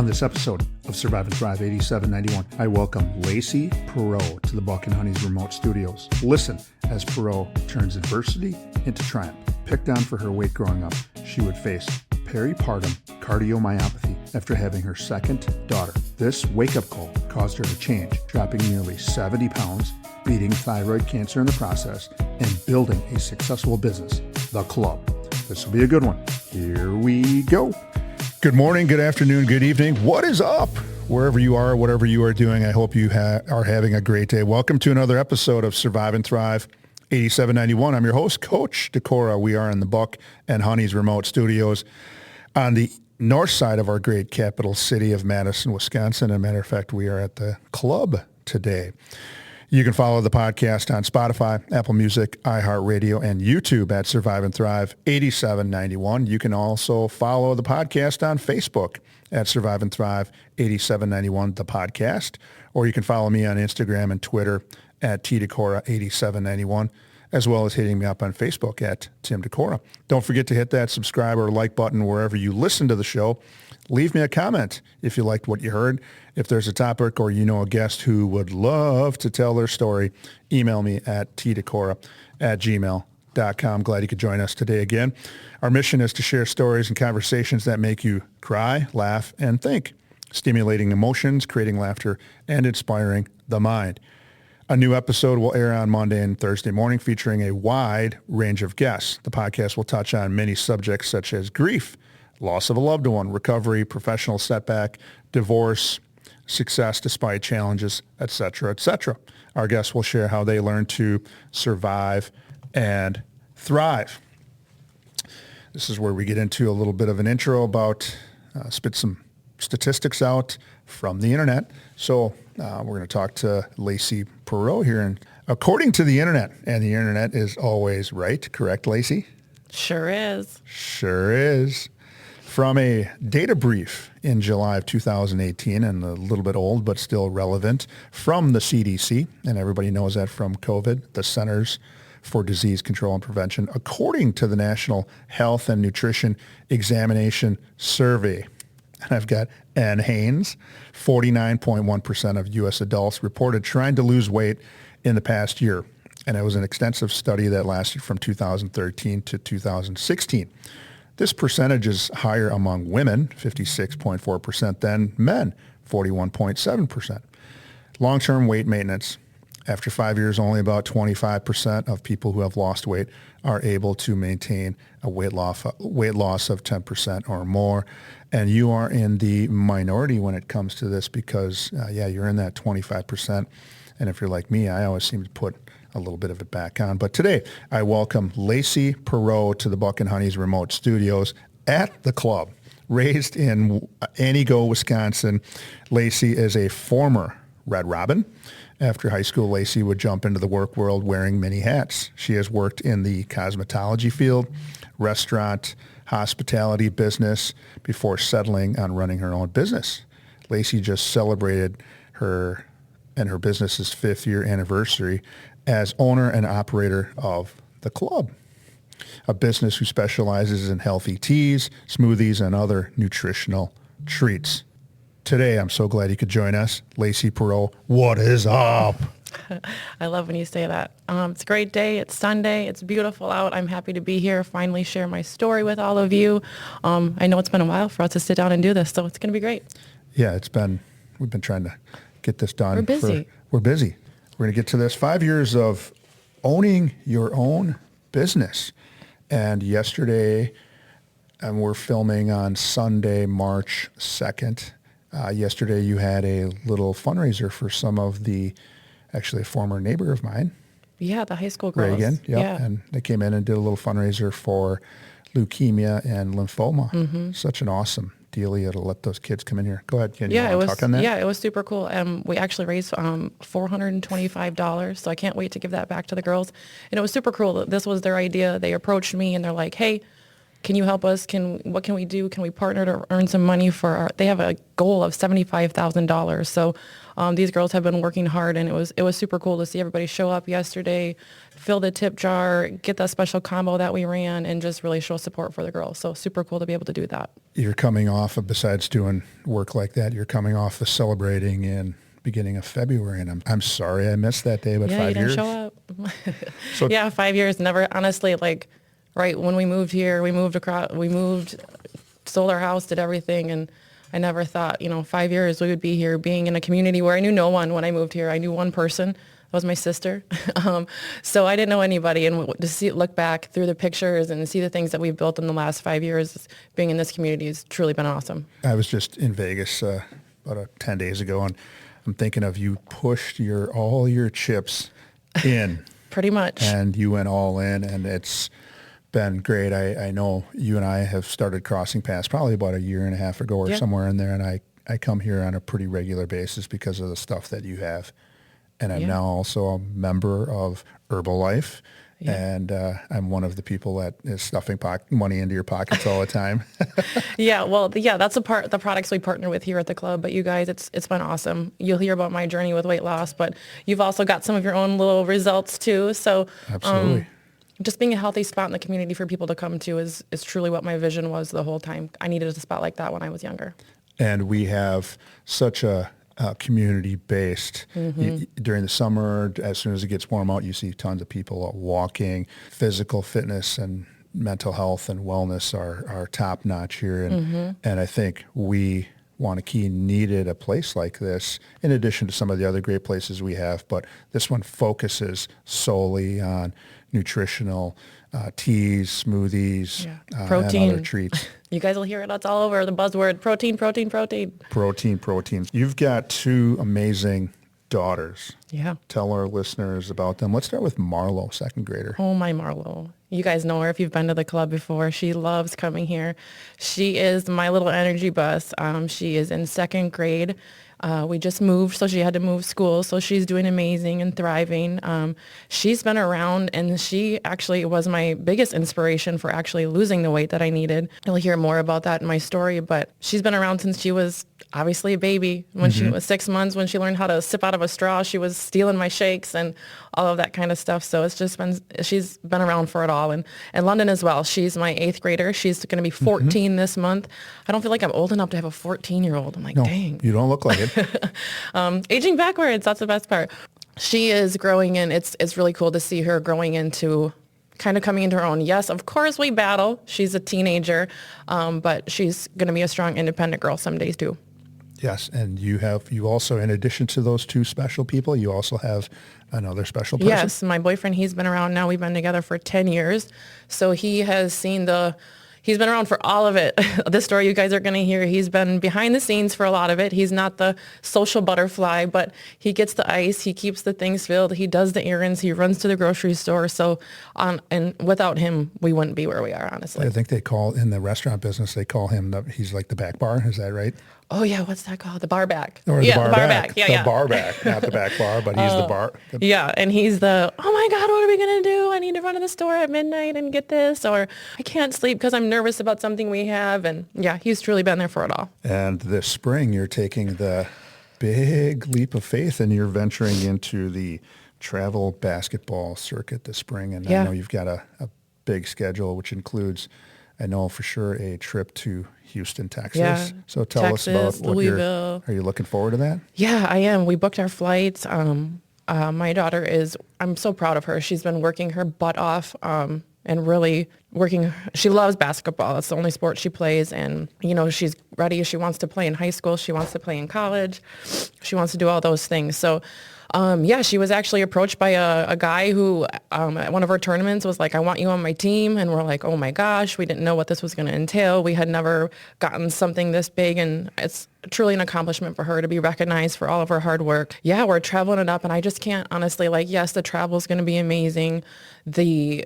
On this episode of Survive and Thrive 8791, I welcome Lacey Perrot to the Buck and Honey's remote studios. Listen as Perrot turns adversity into triumph. Picked on for her weight growing up, she would face peripartum cardiomyopathy after having her second daughter. This wake-up call caused her to change, dropping nearly 70 pounds, beating thyroid cancer in the process, and building a successful business, The Club. This will be a good one. Here we go. Good morning, good afternoon, good evening. What is up? Wherever you are, whatever you are doing, I hope you are having a great day. Welcome to another episode of Survive and Thrive 8791. I'm your host, Coach Decora. We are in the Buck and Honey's remote studios on the north side of our great capital city of Madison, Wisconsin. As a matter of fact, we are at the club today. You can follow the podcast on Spotify, Apple Music, iHeartRadio, and YouTube at Survive and Thrive 8791. You can also follow the podcast on Facebook at Survive and Thrive 8791, the podcast. Or you can follow me on Instagram and Twitter at TDecora 8791, as well as hitting me up on Facebook at Tim Decora. Don't forget to hit that subscribe or like button wherever you listen to the show. Leave me a comment if you liked what you heard. If there's a topic or you know a guest who would love to tell their story, email me at tdecora@gmail.com. Glad you could join us today again. Our mission is to share stories and conversations that make you cry, laugh, and think, stimulating emotions, creating laughter, and inspiring the mind. A new episode will air on Monday and Thursday morning featuring a wide range of guests. The podcast will touch on many subjects such as grief, loss of a loved one, recovery, professional setback, divorce, success despite challenges, etc., etc. Our guests will share how they learn to survive and thrive. This is where we get into a little bit of an intro about, spit some statistics out from the internet. So we're going to talk to Lacey Perrot here. And according to the internet, and the internet is always right, correct, Lacey? Sure is. Sure is. From a data brief in July of 2018, and a little bit old, but still relevant, from the CDC, and everybody knows that from COVID, the Centers for Disease Control and Prevention, according to the National Health and Nutrition Examination Survey. And I've got Ann Haynes, 49.1% of U.S. adults reported trying to lose weight in the past year. And it was an extensive study that lasted from 2013 to 2016. This percentage is higher among women, 56.4%, than men, 41.7%. Long-term weight maintenance. After 5 years, only about 25% of people who have lost weight are able to maintain a weight loss of 10% or more. And you are in the minority when it comes to this because, you're in that 25%. And if you're like me, I always seem to put a little bit of it back on. But today, I welcome Lacey Perrot to the Buck and Honey's remote studios at the club. Raised in Antigo, Wisconsin, Lacey is a former Red Robin. After high school, Lacey would jump into the work world wearing many hats. She has worked in the cosmetology field, restaurant, hospitality business before settling on running her own business. Lacey just celebrated her and her business's 5th year anniversary as owner and operator of The Club, a business who specializes in healthy teas, smoothies, and other nutritional treats. Today, I'm so glad you could join us. Lacey Perrot, what is up? I love when you say that. It's a great day. It's Sunday. It's beautiful out. I'm happy to be here, finally share my story with all of you. I know it's been a while for us to sit down and do this, so it's going to be great. Yeah, we've been trying to get this done. We're busy. We're busy. We're going to get to this. 5 years of owning your own business. And yesterday, and we're filming on Sunday, March 2nd. Yesterday, you had a little fundraiser for some of actually a former neighbor of mine. Yeah, the high school girls. Reagan, yep. Yeah. And they came in and did a little fundraiser for leukemia and lymphoma. Mm-hmm. Such an awesome dealio to let those kids come in here. Go ahead, Ken. Yeah, talk on that? Yeah, it was super cool. We actually raised $425, so I can't wait to give that back to the girls. And it was super cool. This was their idea. They approached me and they're like, hey, can you help us? What can we do? Can we partner to earn some money they have a goal of $75,000. So these girls have been working hard, and it was super cool to see everybody show up yesterday, fill the tip jar, get that special combo that we ran, and just really show support for the girls. So super cool to be able to do that. You're coming off of, besides doing work like that, you're coming off the celebrating in beginning of February, and I'm sorry I missed that day, but 5 years. Yeah, you didn't show up. Yeah, 5 years. Never, honestly, like right when we moved here, we moved, sold our house, did everything, and I never thought, 5 years we would be here, being in a community where I knew no one when I moved here. I knew one person. That was my sister. So I didn't know anybody, and to look back through the pictures and see the things that we've built in the last 5 years, being in this community has truly been awesome. I was just in Vegas about 10 days ago, and I'm thinking of you pushed all your chips in. Pretty much. And you went all in, and it's been great. I know you and I have started crossing paths probably about a year and a half ago or somewhere in there, and I come here on a pretty regular basis because of the stuff that you have. And I'm now also a member of Herbalife. Yeah. And I'm one of the people that is stuffing money into your pockets all the time. That's the products we partner with here at the club. But you guys, it's been awesome. You'll hear about my journey with weight loss, but you've also got some of your own little results too. So absolutely. Just being a healthy spot in the community for people to come to is truly what my vision was the whole time. I needed a spot like that when I was younger. And we have such a community-based. During the summer, as soon as it gets warm out, you see tons of people walking. Physical fitness and mental health and wellness are top-notch here. And I think Wanakee needed a place like this, in addition to some of the other great places we have. But this one focuses solely on nutritional teas, smoothies, protein, and other treats. You guys will hear it. It's all over the buzzword. Protein, protein, protein. Protein. You've got two amazing daughters. Yeah. Tell our listeners about them. Let's start with Marlo, second grader. Oh, my Marlo. You guys know her if you've been to the club before. She loves coming here. She is my little energy bus. She is in second grade. We just moved, so she had to move schools. So she's doing amazing and thriving. She's been around, and she actually was my biggest inspiration for actually losing the weight that I needed. You'll hear more about that in my story, but she's been around since she was obviously a baby. When she was 6 months, when she learned how to sip out of a straw, she was stealing my shakes and all of that kind of stuff. So she's been around for it all. And London as well. She's my 8th grader. She's going to be 14 this month. I don't feel like I'm old enough to have a 14-year-old. I'm like, no, dang. You don't look like it. Aging backwards. That's the best part. She is growing in. It's really cool to see her growing into kind of coming into her own. Yes, of course we battle. She's a teenager, but she's going to be a strong, independent girl some days too. Yes, and you also, in addition to those two special people, you also have another special person? Yes, my boyfriend, he's been around now. We've been together for 10 years. So he has seen he's been around for all of it. The story you guys are going to hear, he's been behind the scenes for a lot of it. He's not the social butterfly, but he gets the ice. He keeps the things filled. He does the errands. He runs to the grocery store. So, and without him, we wouldn't be where we are, honestly. I think they call, in the restaurant business, they call him, he's like the back bar. Is that right? Oh, yeah. What's that called? The bar back. Or the bar back. Yeah, the bar back, not the back bar, but he's the bar. Yeah, and he's oh my God, what are we going to do? I need to run to the store at midnight and get this, or I can't sleep because I'm nervous about something we have. And yeah, he's truly been there for it all. And this spring, you're taking the big leap of faith and you're venturing into the travel basketball circuit this spring. And I know you've got a big schedule, which includes, I know for sure, a trip to Houston, Texas. Yeah, so tell us about what Louisville. Are you looking forward to that? Yeah, I am. We booked our flights. My daughter I'm so proud of her. She's been working her butt off and really working. She loves basketball. That's the only sport she plays. And, she's ready. She wants to play in high school. She wants to play in college. She wants to do all those things. So she was actually approached by a guy who at one of our tournaments was like, I want you on my team. And we're like, oh my gosh, we didn't know what this was going to entail. We had never gotten something this big. And it's truly an accomplishment for her to be recognized for all of her hard work. Yeah, we're traveling it up. And I just can't honestly, yes, the travel is going to be amazing. The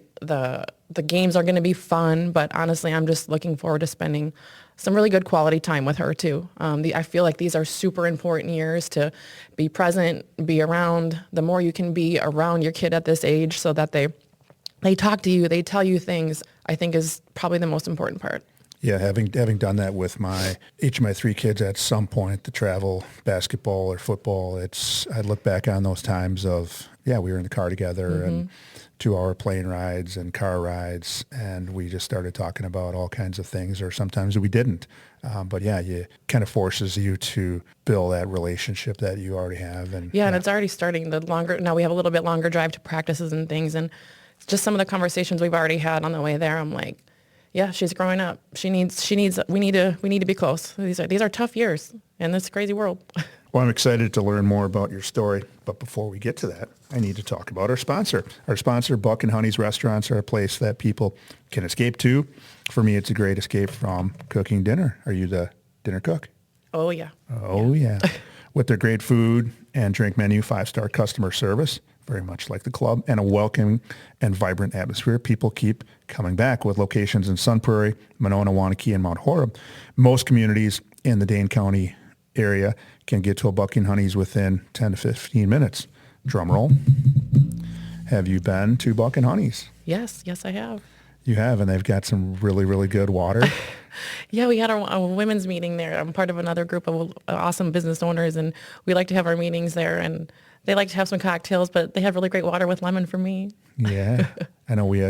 games are going to be fun. But honestly, I'm just looking forward to spending some really good quality time with her too. I feel like these are super important years to be present, be around. The more you can be around your kid at this age so that they they talk to you, they tell you things, I think is probably the most important part. Yeah, having done that with each of my three kids at some point, the travel, basketball or football, I look back on those times of, we were in the car together and 2-hour plane rides and car rides, and we just started talking about all kinds of things, or sometimes we didn't. But it kind of forces you to build that relationship that you already have. And and it's already starting now we have a little bit longer drive to practices and things, and just some of the conversations we've already had on the way there, I'm like, yeah, she's growing up. We need to be close. These are tough years in this crazy world. Well, I'm excited to learn more about your story, but before we get to that, I need to talk about our sponsor. Our sponsor, Buck and Honey's Restaurants, are a place that people can escape to. For me, it's a great escape from cooking dinner. Are you the dinner cook? Oh, yeah. Oh, yeah. With their great food and drink menu, 5-star customer service, very much like the club, and a welcoming and vibrant atmosphere, people keep coming back. With locations in Sun Prairie, Monona, Wanakee, and Mount Horeb, most communities in the Dane County area can get to a Buck and Honey's within 10 to 15 minutes. Drum roll. Have you been to Buck and Honey's? Yes, I have. You have, and they've got some really, really good water. Yeah, we had a women's meeting there. I'm part of another group of awesome business owners, and we like to have our meetings there, and they like to have some cocktails, but they have really great water with lemon for me. Yeah. I know we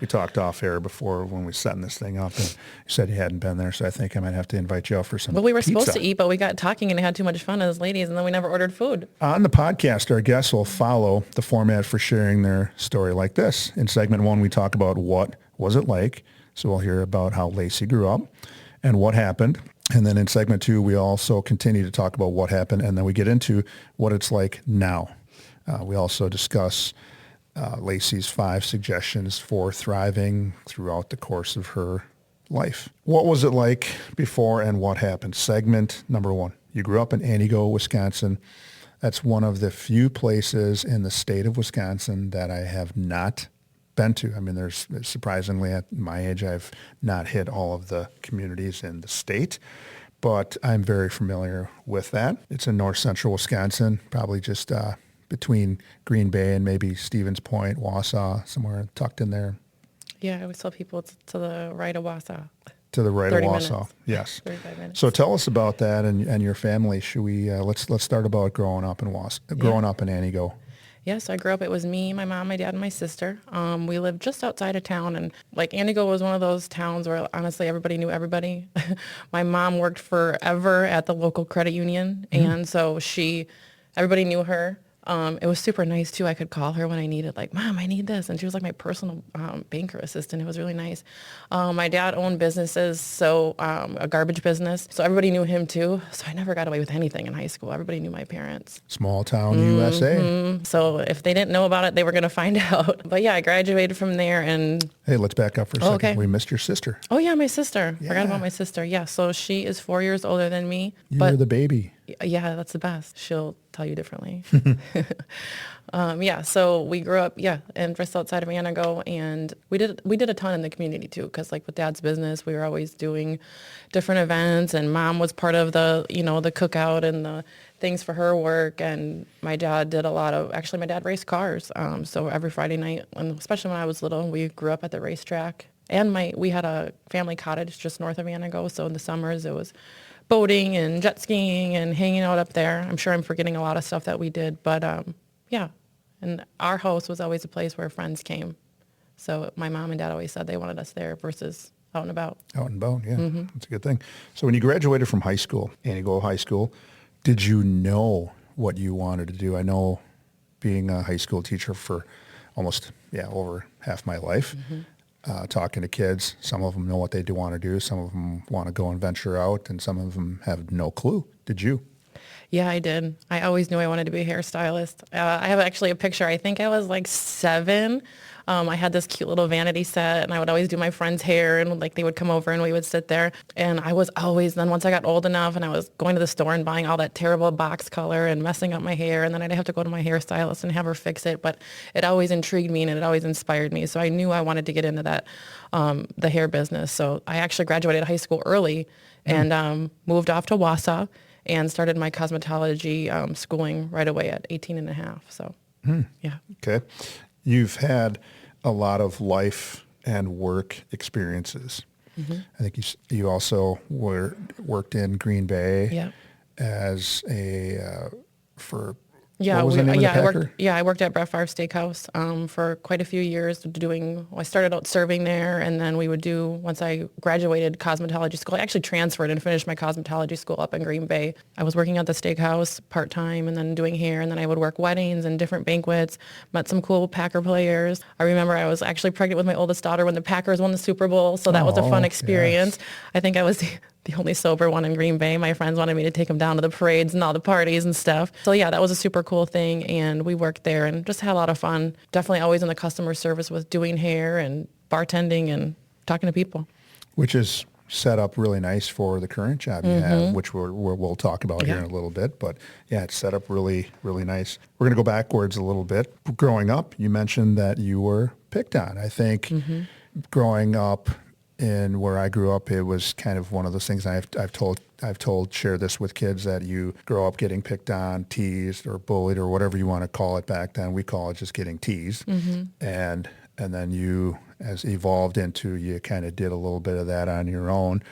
talked off air before when we setting this thing up, and you said you hadn't been there, so I think I might have to invite you out for some Well, we were pizza. supposed to eat, but we got talking and had too much fun as ladies, and then we never ordered food. On the podcast, our guests will follow the format for sharing their story like this. In segment 1, we talk about what was it like. So we'll hear about how Lacey grew up and what happened. And then in segment 2, we also continue to talk about what happened, and then we get into what it's like now. We also discuss Lacey's 5 suggestions for thriving throughout the course of her life. What was it like before and what happened? Segment number 1. You grew up in Antigo, Wisconsin. That's one of the few places in the state of Wisconsin that I have not been to. I mean, there's surprisingly at my age, I've not hit all of the communities in the state, but I'm very familiar with that. It's in north central Wisconsin, probably just between Green Bay and maybe Stevens Point, Wausau, somewhere tucked in there. Yeah, I always tell people it's to the right of Wausau. To the right of 30 Wausau, minutes. yes. 35 minutes. So tell us about that and your family. Should we let's start about growing up in Antigo. Yes, I grew up. It was me, my mom, my dad, and my sister. We lived just outside of town, and like Antigo was one of those towns where honestly everybody knew everybody. My mom worked forever at the local credit union, and so everybody knew her. It was super nice too. I could call her when I needed, like, Mom, I need this. And she was like my personal banker assistant. It was really nice. My dad owned businesses, so a garbage business. So everybody knew him too. So I never got away with anything in high school. Everybody knew my parents. Small town USA. So if they didn't know about it, they were going to find out. But yeah, I graduated from there and... Hey, let's back up for a second. Okay. We missed your sister. Oh yeah, my sister. Yeah. Forgot about my sister. Yeah, so she is 4 years older than me. You're the baby. Yeah, that's the best. She'll tell you differently. So we grew up, and just outside of Antigo, and we did a ton in the community too, because like with Dad's business, we were always doing different events, and Mom was part of the cookout and the things for her work, and my dad did my dad raced cars, so every Friday night, and especially when I was little, we grew up at the racetrack, and we had a family cottage just north of Antigo, so in the summers it was boating and jet skiing and hanging out up there. I'm sure I'm forgetting a lot of stuff that we did, but and our house was always a place where friends came. So my mom and dad always said they wanted us there versus out and about. Out and about, yeah. That's a good thing. So when you graduated from high school, Antigo High School, did you know what you wanted to do? I know being a high school teacher for almost, over half my life, talking to kids, some of them know what they do want to do. Some of them want to go and venture out, and some of them have no clue. Did you? Yeah, I did. I always knew I wanted to be a hairstylist. I have actually a picture. I think I was like 7. I had this cute little vanity set, and I would always do my friend's hair, and like they would come over and we would sit there. And I was always, then once I got old enough and I was going to the store and buying all that terrible box color and messing up my hair, and then I'd have to go to my hairstylist and have her fix it. But it always intrigued me and it always inspired me. So I knew I wanted to get into that, the hair business. So I actually graduated high school early and moved off to Wausau and started my cosmetology schooling right away at 18 and a half. So, yeah. Okay. You've had a lot of life and work experiences. I think you also worked in Green Bay Yeah. as a for Yeah, what was the name of the Packer? I worked at Brett Favre Steakhouse for quite a few years I started out serving there, and then we would once I graduated cosmetology school, I actually transferred and finished my cosmetology school up in Green Bay. I was working at the steakhouse part-time and then doing hair, and then I would work weddings and different banquets, met some cool Packer players. I remember I was actually pregnant with my oldest daughter when the Packers won the Super Bowl, so that was a fun experience. Yes. I think I was the only sober one in Green Bay. My friends wanted me to take them down to the parades and all the parties and stuff. So yeah, that was a super cool thing. And we worked there and just had a lot of fun. Definitely always in the customer service with doing hair and bartending and talking to people. Which is set up really nice for the current job you have, which we'll talk about here in a little bit. But yeah, it's set up really, really nice. We're going to go backwards a little bit. Growing up, you mentioned that you were picked on. I think growing up in where I grew up, it was kind of one of those things I've told, share this with kids, that you grow up getting picked on, teased, or bullied, or whatever you want to call it. Back then, we call it just getting teased. And then you, as evolved into, you kind of did a little bit of that on your own.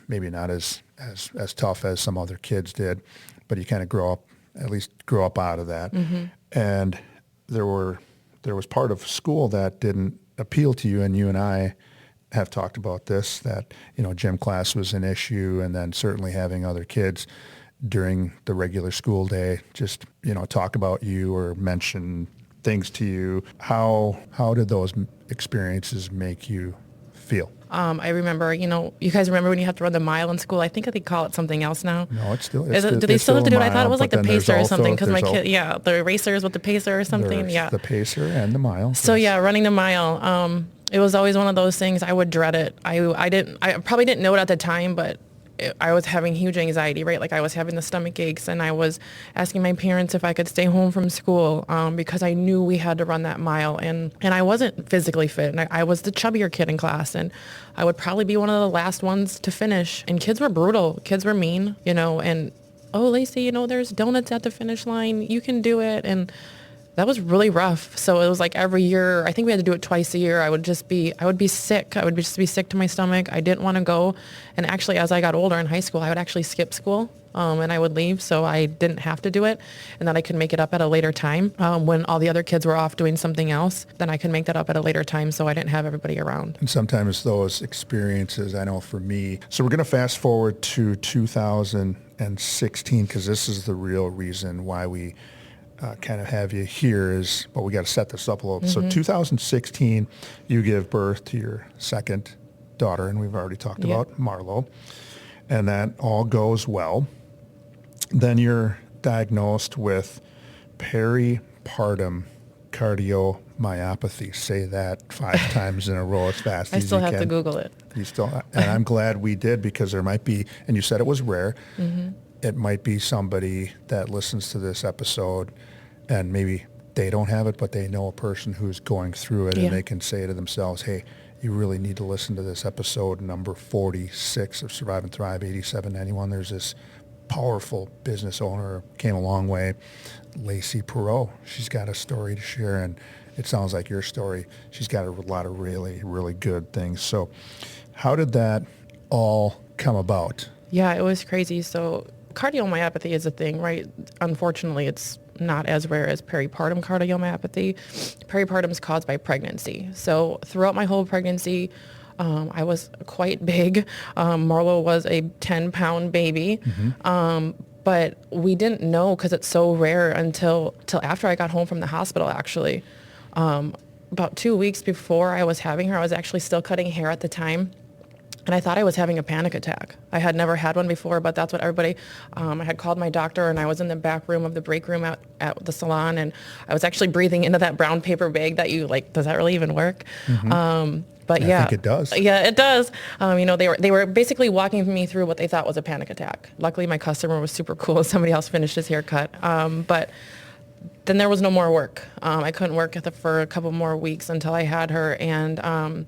Maybe not as tough as some other kids did, but you kind of grow up out of that. And there was part of school that didn't appeal to you, and you and I have talked about this, that, gym class was an issue, and then certainly having other kids during the regular school day just, talk about you or mention things to you. How did those experiences make you feel? I remember, you guys remember when you have to run the mile in school? I think they call it something else now. No, it's still. Do they still have to do it? I thought it was like the but then pacer or there's something, also- because my there's kid, the racers with the pacer or something. there's Yeah. the pacer and the mile. So Yes. yeah, running the mile. It was always one of those things. I would dread it. I probably didn't know it at the time, but I was having huge anxiety, right? Like I was having the stomach aches, and I was asking my parents if I could stay home from school because I knew we had to run that mile, and I wasn't physically fit, and I was the chubbier kid in class, and I would probably be one of the last ones to finish. And kids were brutal. Kids were mean, and, oh, Lacey, there's donuts at the finish line. You can do it. And that was really rough. So it was like every year, I think we had to do it twice a year. I would be sick. I would just be sick to my stomach. I didn't want to go. And actually, as I got older in high school, I would actually skip school and I would leave, so I didn't have to do it. And then I could make it up at a later time when all the other kids were off doing something else. Then I could make that up at a later time, so I didn't have everybody around. And sometimes those experiences, I know for me. So we're going to fast forward to 2016, because this is the real reason why we kind of have you here is, but we got to set this up a little. So 2016, you give birth to your second daughter, and we've already talked about Marlo, and that all goes well. Then you're diagnosed with peripartum cardiomyopathy. Say that 5 times in a row as fast I as still you have can. to Google it. And I'm glad we did, because there might be, and you said it was rare, it might be somebody that listens to this episode and maybe they don't have it, but they know a person who's going through it, and they can say to themselves, hey, you really need to listen to this episode number 46 of Survive and Thrive 8791. There's this powerful business owner, came a long way, Lacey Perrot. She's got a story to share, and it sounds like your story. She's got a lot of really, really good things. So how did that all come about? Yeah, it was crazy. So cardiomyopathy is a thing, right? Unfortunately, it's not as rare as peripartum cardiomyopathy. Peripartum is caused by pregnancy. So throughout my whole pregnancy, I was quite big. Marlo was a 10-pound baby. But we didn't know, because it's so rare, until after I got home from the hospital, actually. About 2 weeks before I was having her, I was actually still cutting hair at the time. And I thought I was having a panic attack. I had never had one before, but that's what everybody, I had called my doctor, and I was in the back room of the break room at the salon, and I was actually breathing into that brown paper bag that does that really even work? But I think it does. Yeah, it does. They were basically walking me through what they thought was a panic attack. Luckily, my customer was super cool. Somebody else finished his haircut. But then there was no more work. I couldn't work for a couple more weeks until I had her, and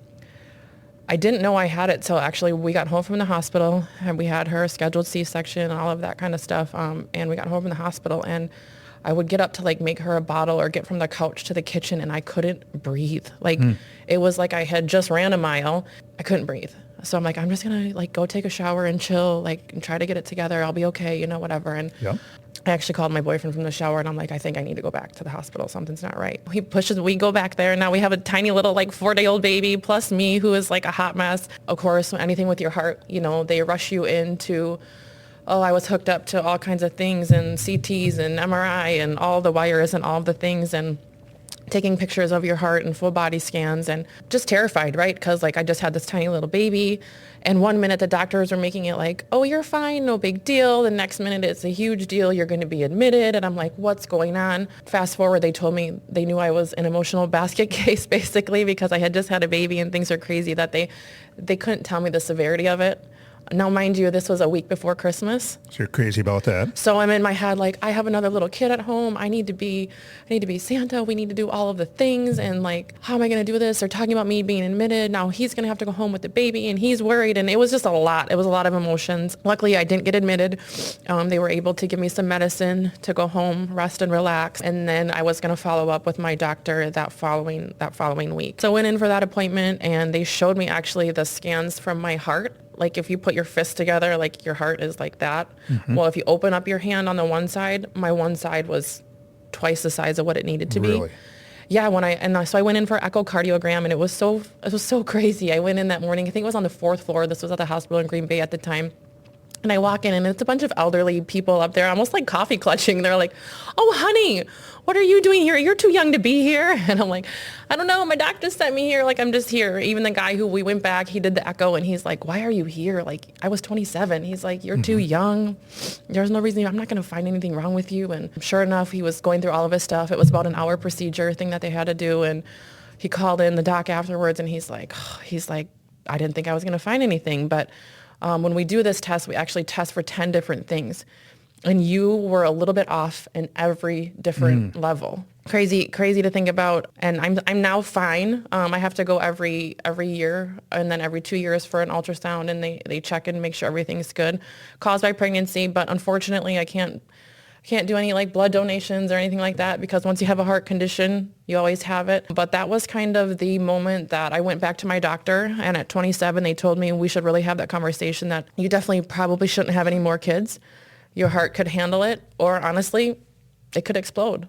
I didn't know I had it till actually we got home from the hospital, and we had her scheduled C-section and all of that kind of stuff. And we got home from the hospital, and I would get up to like make her a bottle or get from the couch to the kitchen and I couldn't breathe. Like it was like I had just ran a mile. I couldn't breathe. So I'm like, I'm just going to like go take a shower and chill, like and try to get it together. I'll be okay, whatever. And I actually called my boyfriend from the shower and I'm like, I think I need to go back to the hospital. Something's not right. We go back there. Now we have a tiny little like 4-day-old baby plus me who is like a hot mess. Of course, anything with your heart, they rush you into, I was hooked up to all kinds of things and CTs and MRI and all the wires and all the things and taking pictures of your heart and full body scans and just terrified, right? Because like I just had this tiny little baby and one minute the doctors are making it like, oh, you're fine, no big deal. The next minute it's a huge deal. You're going to be admitted. And I'm like, what's going on? Fast forward, they told me they knew I was an emotional basket case basically because I had just had a baby and things are crazy that they couldn't tell me the severity of it. Now, mind you, this was a week before Christmas. So you're crazy about that. So I'm in my head like, I have another little kid at home. I need to be Santa. We need to do all of the things. And like, how am I going to do this? They're talking about me being admitted. Now he's going to have to go home with the baby and he's worried. And it was just a lot. It was a lot of emotions. Luckily, I didn't get admitted. They were able to give me some medicine to go home, rest and relax. And then I was going to follow up with my doctor that following week. So I went in for that appointment and they showed me actually the scans from my heart. Like if you put your fist together, like your heart is like that. Mm-hmm. Well, if you open up your hand on the one side, my one side was twice the size of what it needed to be. Yeah, so I went in for echocardiogram and it was so crazy. I went in that morning, I think it was on the 4th floor. This was at the hospital in Green Bay at the time. And I walk in and it's a bunch of elderly people up there, almost like coffee clutching. They're like, oh, honey, what are you doing here? You're too young to be here. And I'm like, I don't know. My doctor sent me here. Like, I'm just here. Even the guy who we went back, he did the echo and he's like, why are you here? Like, I was 27. He's like, you're too young. There's no reason. I'm not going to find anything wrong with you. And sure enough, he was going through all of his stuff. It was about an hour procedure thing that they had to do. And he called in the doc afterwards and he's like, I didn't think I was going to find anything. But when we do this test, we actually test for 10 different things. And you were a little bit off in every different level. Crazy to think about. And I'm now fine. I have to go every year and then every 2 years for an ultrasound and they check and make sure everything's good. Caused by pregnancy, but unfortunately I can't do any like blood donations or anything like that because once you have a heart condition, you always have it. But that was kind of the moment that I went back to my doctor and at 27, they told me we should really have that conversation that you definitely probably shouldn't have any more kids. Your heart could handle it or honestly, it could explode.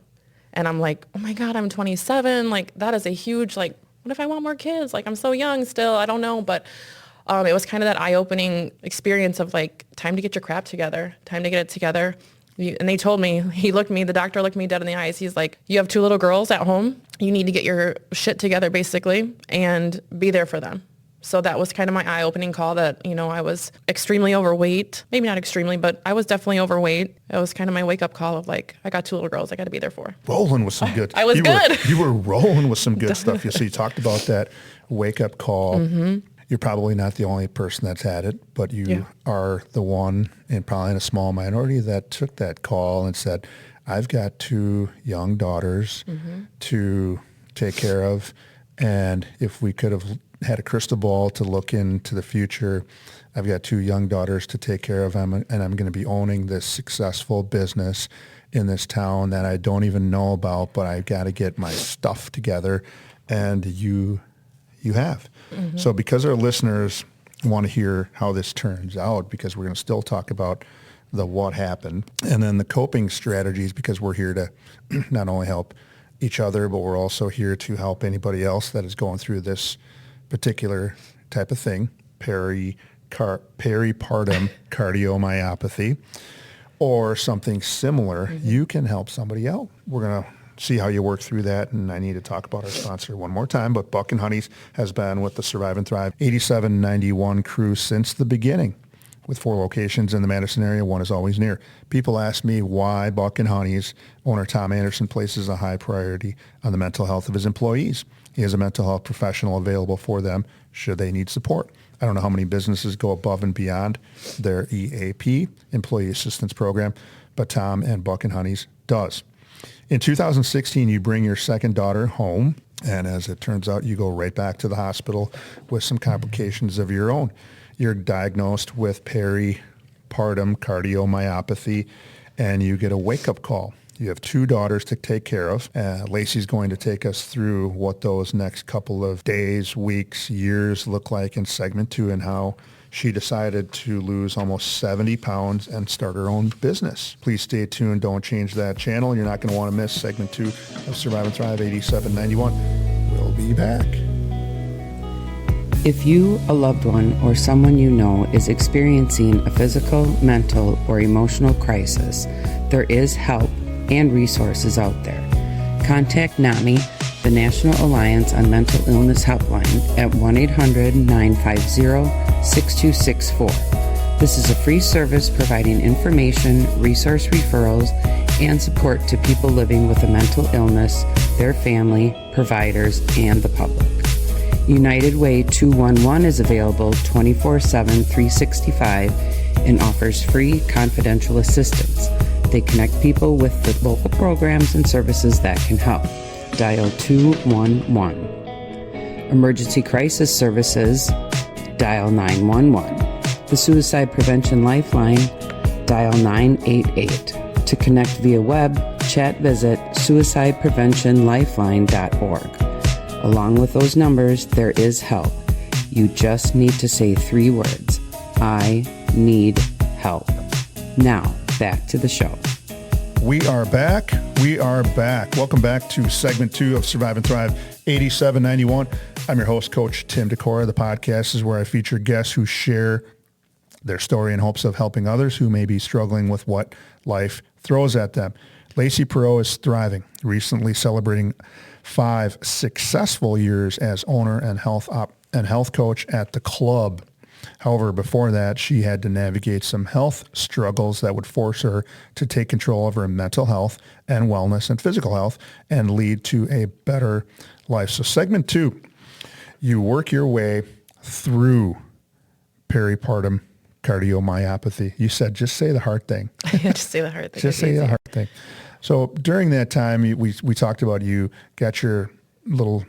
And I'm like, oh my God, I'm 27. Like that is a huge, like, what if I want more kids? Like I'm so young still, I don't know. But it was kind of that eye-opening experience of like, time to get your crap together, time to get it together. And they told me, the doctor looked me dead in the eyes. He's like, you have 2 little girls at home. You need to get your shit together basically and be there for them. So that was kind of my eye-opening call that, I was extremely overweight. Maybe not extremely, but I was definitely overweight. It was kind of my wake-up call of like, I got 2 little girls I got to be there for. Rolling with some good. I was good. You were rolling with some good stuff. So you talked about that wake-up call. Mm-hmm. You're probably not the only person that's had it, but you are the one, and probably in a small minority, that took that call and said, I've got 2 young daughters to take care of, and if we could have had a crystal ball to look into the future, I've got 2 young daughters to take care of, and I'm going to be owning this successful business in this town that I don't even know about, but I've got to get my stuff together, and you have. Mm-hmm. So because our listeners want to hear how this turns out, because we're going to still talk about the what happened and then the coping strategies, because we're here to not only help each other, but we're also here to help anybody else that is going through this particular type of thing, peripartum cardiomyopathy or something similar. You can help somebody out. We're going to see how you work through that. And I need to talk about our sponsor one more time, but Buck and Honey's has been with the Survive and Thrive 8791 crew since the beginning. With 4 locations in the Madison area, 1 is always near. People ask me why Buck and Honey's owner Tom Anderson places a high priority on the mental health of his employees. He has a mental health professional available for them should they need support. I don't know how many businesses go above and beyond their EAP, Employee Assistance Program, but Tom and Buck and Honey's does. In 2016, you bring your second daughter home, and as it turns out, you go right back to the hospital with some complications of your own. You're diagnosed with peripartum cardiomyopathy, and you get a wake-up call. You have 2 daughters to take care of. Lacey's going to take us through what those next couple of days, weeks, years look like in segment 2 and how she decided to lose almost 70 pounds and start her own business. Please stay tuned. Don't change that channel. You're not going to want to miss segment 2 of Survive and Thrive 8791. We'll be back. If you, a loved one, or someone you know is experiencing a physical, mental, or emotional crisis, there is help and resources out there. Contact NAMI, the National Alliance on Mental Illness Helpline, at 1-800-950-6264. This is a free service providing information, resource referrals, and support to people living with a mental illness, their family, providers, and the public. United Way 211 is available 24/7, 365 and offers free confidential assistance. They connect people with the local programs and services that can help. Dial 211. Emergency crisis services, dial 911. The Suicide Prevention Lifeline, dial 988. To connect via web, chat, visit suicidepreventionlifeline.org. Along with those numbers, there is help. You just need to say 3 words. I need help. Now, back to the show. We are back. Welcome back to segment 2 of Survive and Thrive 8791. I'm your host, Coach Tim Decora. The podcast is where I feature guests who share their story in hopes of helping others who may be struggling with what life throws at them. Lacey Perrot is thriving, recently celebrating 5 successful years as owner and health coach at the club. However, before that, she had to navigate some health struggles that would force her to take control of her mental health and wellness and physical health and lead to a better life. So segment 2, you work your way through peripartum cardiomyopathy. You said, just say the hard thing. Yeah, just say the hard thing. Just say the hard thing. So during that time, we talked about you got your little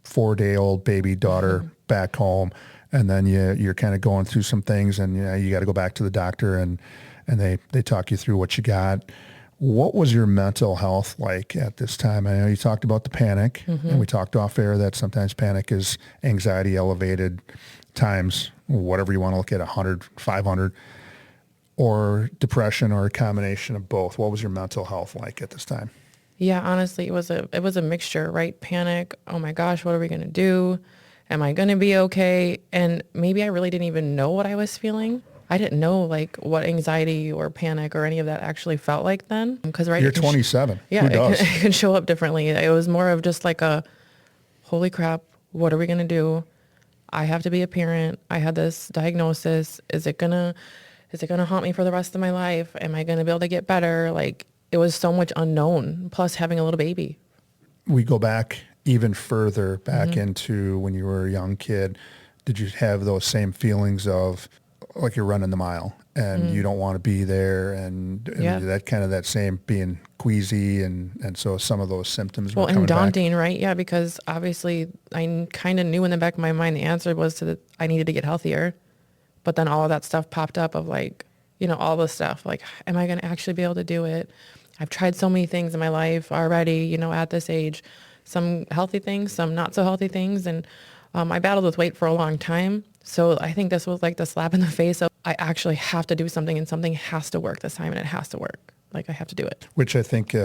4-day-old baby daughter back home, and then you're kind of going through some things, and you got to go back to the doctor, and they talk you through what you got. What was your mental health like at this time? I know you talked about the panic, and we talked off air that sometimes panic is anxiety elevated times, whatever you want to look at, 100, 500. Or depression, or a combination of both. What was your mental health like at this time? Yeah, honestly, it was a mixture, right? Panic. Oh my gosh, what are we going to do? Am I going to be okay? And maybe I really didn't even know what I was feeling. I didn't know like what anxiety or panic or any of that actually felt like then. Because right, you're 27. Yeah, it can show up differently. It was more of just like a, holy crap, what are we going to do? I have to be a parent. I had this diagnosis. Is it going to haunt me for the rest of my life? Am I going to be able to get better? Like, it was so much unknown, plus having a little baby. We go back even further back into when you were a young kid. Did you have those same feelings of like you're running the mile and you don't want to be there, and that kind of that same being queasy, and so some of those symptoms were coming and daunting, back. right? Yeah, because obviously I kind of knew in the back of my mind the answer was I needed to get healthier. But then all of that stuff popped up of like, all the stuff like, am I going to actually be able to do it? I've tried so many things in my life already, at this age, some healthy things, some not so healthy things. And I battled with weight for a long time. So I think this was like the slap in the face of I actually have to do something, and something has to work this time, and it has to work. Like I have to do it. Which I think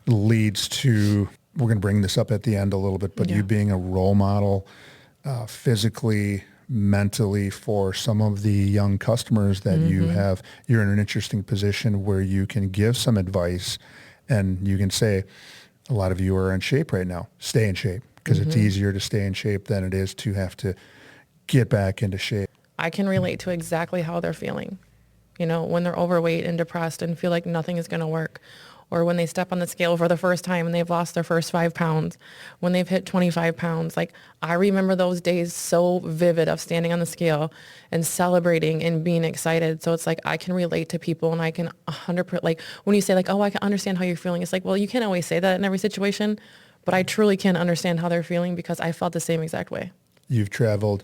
leads to, we're going to bring this up at the end a little bit, but you being a role model physically, mentally for some of the young customers that you have. You're in an interesting position where you can give some advice, and you can say, a lot of you are in shape right now. Stay in shape, because it's easier to stay in shape than it is to have to get back into shape. I can relate to exactly how they're feeling, when they're overweight and depressed and feel like nothing is going to work. Or when they step on the scale for the first time and they've lost their first 5 pounds, when they've hit 25 pounds. Like, I remember those days so vivid of standing on the scale and celebrating and being excited. So it's like, I can relate to people, and I can 100%, like when you say like, oh, I can understand how you're feeling. It's like, well, you can't always say that in every situation, but I truly can understand how they're feeling because I felt the same exact way. You've traveled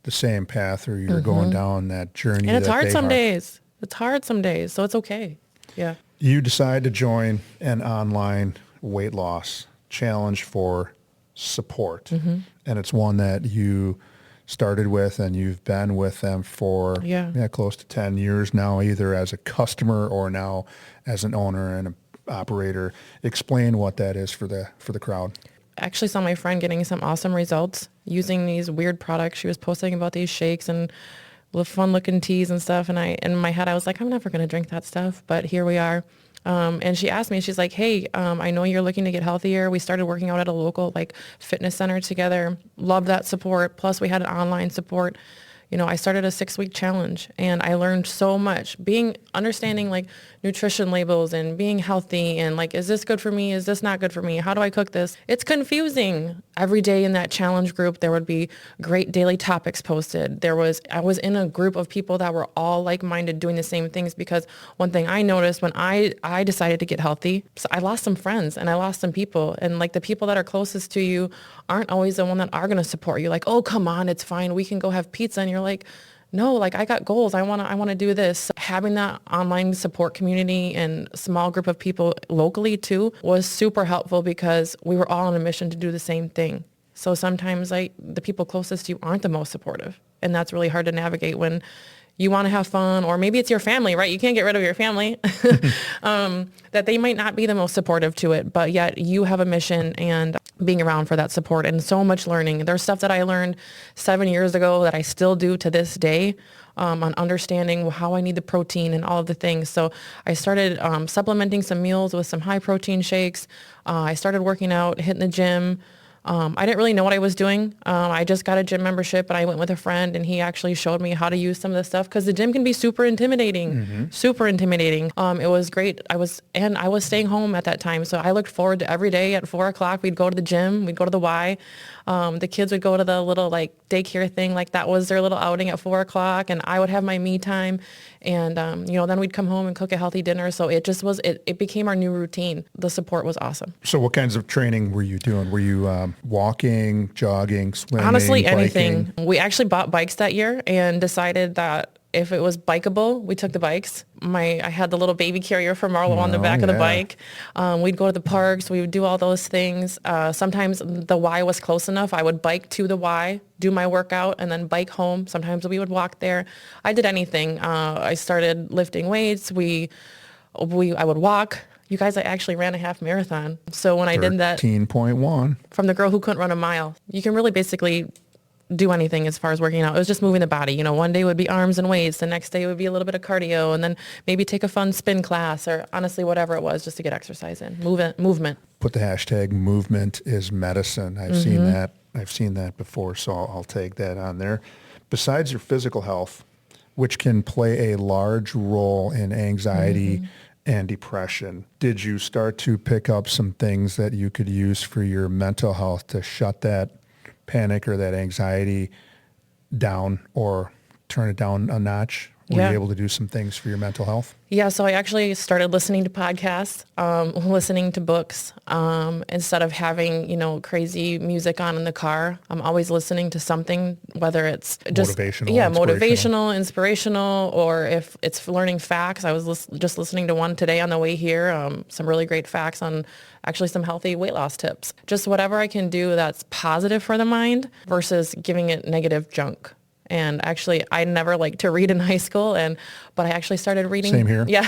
the same path, or you're going down that journey. And it's hard some days. It's hard some days. So it's okay. Yeah. You decide to join an online weight loss challenge for support. And it's one that you started with, and you've been with them for close to 10 years now, either as a customer or now as an owner and an operator. Explain what that is for the crowd. I actually saw my friend getting some awesome results using these weird products. She was posting about these shakes and fun looking teas and stuff. And in my head, I was like, I'm never going to drink that stuff. But here we are. And she asked me, she's like, hey, I know you're looking to get healthier. We started working out at a local fitness center together. Loved that support. Plus we had an online support. I started a 6-week challenge, and I learned so much understanding nutrition labels and being healthy and is this good for me? Is this not good for me? How do I cook this? It's confusing. Every day in that challenge group, there would be great daily topics posted. I was in a group of people that were all like-minded doing the same things, because one thing I noticed when I decided to get healthy, so I lost some friends and I lost some people, and the people that are closest to you aren't always the one that are going to support you. Oh, come on, it's fine. We can go have pizza. And you're like, no, I got goals. I want to do this. Having that online support community and small group of people locally too was super helpful, because we were all on a mission to do the same thing. So sometimes the people closest to you aren't the most supportive. And that's really hard to navigate when you want to have fun, or maybe it's your family, right? You can't get rid of your family, that they might not be the most supportive to it, but yet you have a mission and being around for that support, and so much learning. There's stuff that I learned 7 years ago that I still do to this day, on understanding how I need the protein and all of the things. So I started supplementing some meals with some high protein shakes. I started working out, hitting the gym. I didn't really know what I was doing. I just got a gym membership, and I went with a friend, and he actually showed me how to use some of the stuff, because the gym can be super intimidating, super intimidating. It was great. I was staying home at that time. So I looked forward to every day at 4:00. We'd go to the gym. We'd go to the Y. The kids would go to the little daycare thing. That was their little outing at 4:00, and I would have my me time. And, then we'd come home and cook a healthy dinner. So it just it became our new routine. The support was awesome. So what kinds of training were you doing? Were you walking, jogging, swimming, honestly, biking? Anything. We actually bought bikes that year and decided that if it was bikeable, we took the bikes. I had the little baby carrier for Marlo on the back of the bike. We'd go to the parks. We would do all those things. Sometimes the Y was close enough. I would bike to the Y, do my workout, and then bike home. Sometimes we would walk there. I did anything. I started lifting weights. I would walk. You guys, I actually ran a half marathon. So when I did that, 13.1 from the girl who couldn't run a mile, you can really basically do anything as far as working out. It was just moving the body. One day would be arms and weights. The next day would be a little bit of cardio, and then maybe take a fun spin class, or honestly, whatever it was, just to get exercise in. Movement. Put the hashtag movement is medicine. I've seen that. I've seen that before, so I'll take that on there. Besides your physical health, which can play a large role in anxiety and depression, did you start to pick up some things that you could use for your mental health to shut that panic or that anxiety down, or turn it down a notch? Were you able to do some things for your mental health? Yeah, so I actually started listening to podcasts, listening to books, instead of having, crazy music on in the car. I'm always listening to something, whether it's just motivational, inspirational, or if it's learning facts. I was just listening to one today on the way here, some really great facts on actually some healthy weight loss tips. Just whatever I can do that's positive for the mind versus giving it negative junk. And actually, I never liked to read in high school, but I actually started reading. Same here. Yeah,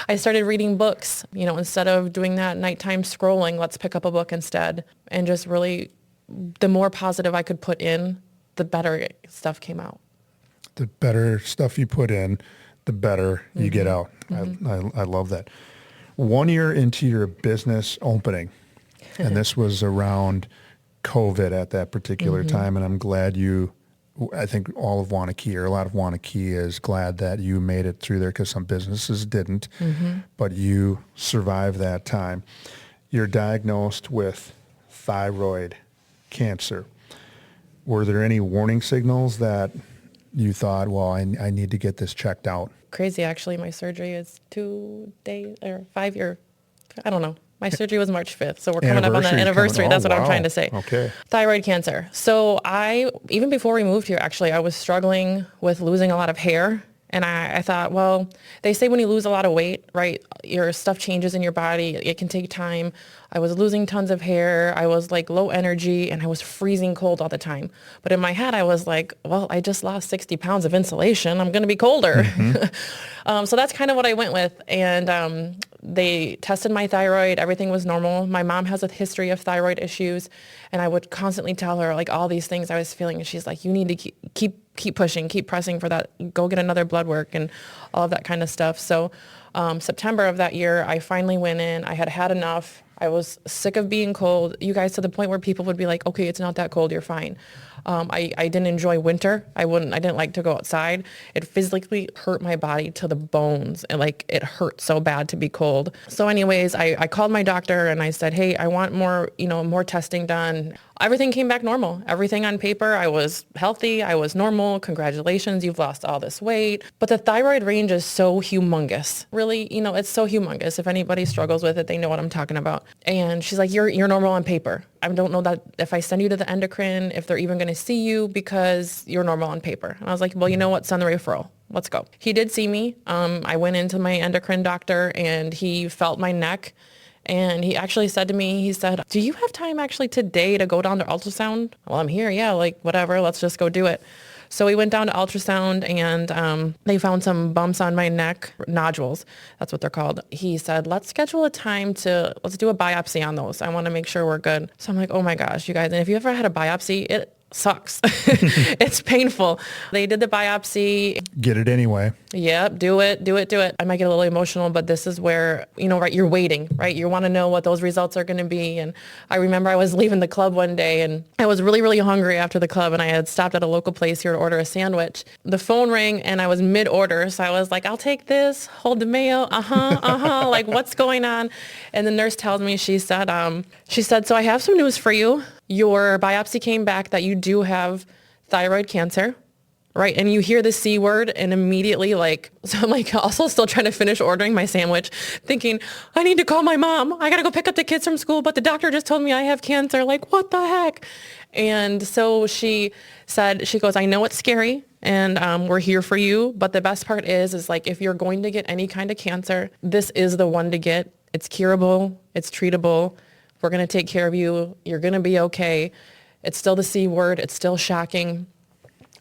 I started reading books. Instead of doing that nighttime scrolling, let's pick up a book instead. And just really, the more positive I could put in, the better stuff came out. The better stuff you put in, the better you get out. I love that. 1 year into your business opening, and this was around COVID at that particular time, and I'm glad I think all of Waunakee, or a lot of Waunakee, is glad that you made it through there, because some businesses didn't, but you survived that time. You're diagnosed with thyroid cancer. Were there any warning signals that you thought, well, I need to get this checked out? Crazy, actually. My surgery is 2 days or 5 year. I don't know. My surgery was March 5th, so we're coming up on the anniversary. That's what I'm trying to say. Okay. Thyroid cancer. So even before we moved here, actually, I was struggling with losing a lot of hair And I thought, well, they say when you lose a lot of weight, right, your stuff changes in your body. It can take time. I was losing tons of hair. I was like low energy and I was freezing cold all the time. But in my head, I was like, well, I just lost 60 pounds of insulation. I'm going to be colder. So that's kind of what I went with. And they tested my thyroid. Everything was normal. My mom has a history of thyroid issues. And I would constantly tell her like all these things I was feeling. And she's like, you need to keep pushing, keep pressing for that. Go get another blood work and all of that kind of stuff. So September of that year, I finally went in. I had enough. I was sick of being cold. You guys, to the point where people would be like, okay, it's not that cold. You're fine. I didn't enjoy winter. I didn't like to go outside. It physically hurt my body to the bones. And like, it hurt so bad to be cold. So anyways, I called my doctor and I said, hey, I want more testing done. Everything came back normal. Everything on paper, I was healthy. I was normal. Congratulations, you've lost all this weight. But the thyroid range is so humongous. Really, it's so humongous. If anybody struggles with it, they know what I'm talking about. And she's like, you're normal on paper. I don't know that if I send you to the endocrine, if they're even going to see you because you're normal on paper. And I was like, well, you know what? Send the referral. Let's go. He did see me. I went into my endocrine doctor and he felt my neck. And he actually said to me, he said, do you have time actually today to go down to ultrasound? Well, I'm here. Yeah, like whatever. Let's just go do it. So we went down to ultrasound and they found some bumps on my neck, nodules. That's what they're called. He said, let's schedule a time let's do a biopsy on those. I want to make sure we're good. So I'm like, oh my gosh, you guys. And if you ever had a biopsy, it sucks. It's painful. They did the biopsy. Get it anyway. Yep. Do it. I might get a little emotional, but this is where, right, you're waiting, right? You want to know what those results are going to be. And I remember I was leaving the club one day and I was really, really hungry after the club and I had stopped at a local place here to order a sandwich. The phone rang and I was mid-order. So I was like, I'll take this, hold the mayo. Like what's going on? And the nurse tells me, she said, so I have some news for you. Your biopsy came back that you do have thyroid cancer, right? And you hear the C word and immediately so I'm like also still trying to finish ordering my sandwich thinking, I need to call my mom. I got to go pick up the kids from school, but the doctor just told me I have cancer. Like, what the heck? And so she goes, I know it's scary and we're here for you. But the best part is like, if you're going to get any kind of cancer, this is the one to get. It's curable. It's treatable. We're going to take care of you. You're going to be okay. It's still the C word. It's still shocking.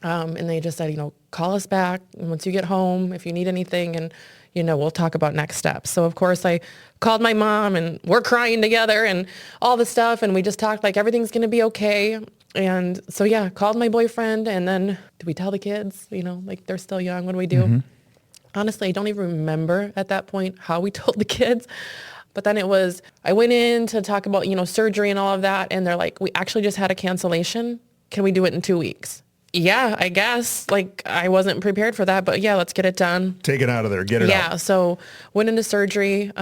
And they just said, call us back once you get home if you need anything and, we'll talk about next steps. So of course I called my mom and we're crying together and all the stuff. And we just talked like everything's going to be okay. And so, yeah, called my boyfriend and then did we tell the kids, like they're still young. What do we do? Mm-hmm. Honestly, I don't even remember at that point how we told the kids. But then I went in to talk about, surgery and all of that. And they're like, we actually just had a cancellation. Can we do it in 2 weeks? Yeah, I guess. Like, I wasn't prepared for that. But yeah, let's get it done. Take it out of there. Get it out. Yeah, so went into surgery.